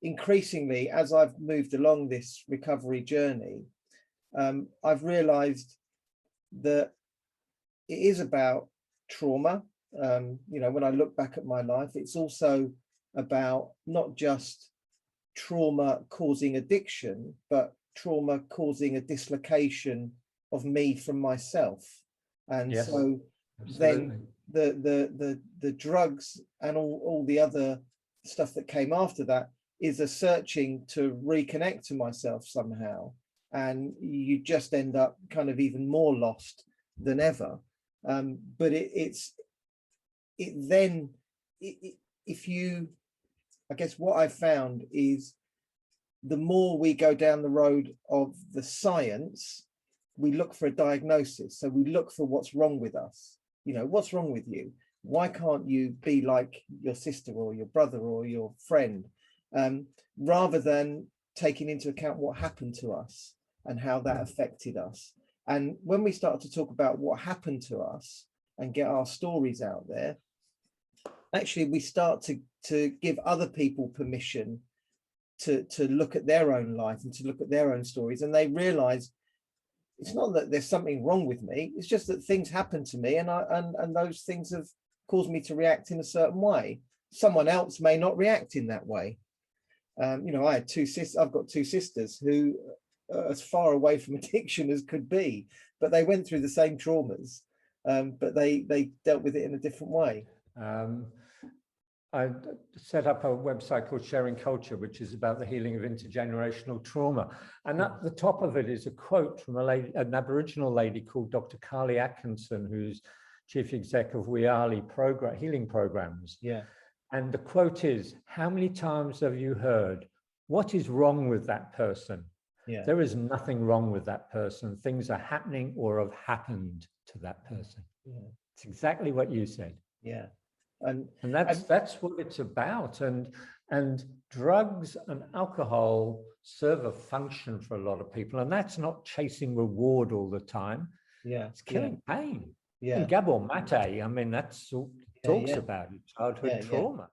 increasingly, as I've moved along this recovery journey, I've realized that it is about trauma. When I look back at my life, it's also about not just trauma causing addiction, but trauma causing a dislocation of me from myself. And yes, so absolutely. then the drugs and all the other stuff that came after that is a searching to reconnect to myself somehow. And you just end up kind of even more lost than ever. But if you, I guess what I found is the more we go down the road of the science, we look for a diagnosis. So we look for what's wrong with us. What's wrong with you? Why can't you be like your sister or your brother or your friend? Rather than taking into account what happened to us and how that affected us. And when we start to talk about what happened to us and get our stories out there, actually we start to give other people permission to look at their own life and to look at their own stories, and they realize it's not that there's something wrong with me, it's just that things happen to me, and those things have caused me to react in a certain way. Someone else may not react in that way. I had I've got two sisters who are as far away from addiction as could be, but they went through the same traumas, but they dealt with it in a different way. I set up a website called Sharing Culture, which is about the healing of intergenerational trauma. And at the top of it is a quote from an Aboriginal lady called Dr. Carly Atkinson, who's chief exec of Wiali healing programs. Yeah. And the quote is, how many times have you heard, what is wrong with that person? Yeah. There is nothing wrong with that person. Things are happening or have happened to that person. Yeah. It's exactly what you said. Yeah. And that's what it's about. And drugs and alcohol serve a function for a lot of people. And that's not chasing reward all the time. Yeah. It's killing pain. Yeah. And Gabor Mate, I mean, that's talks about it, childhood trauma.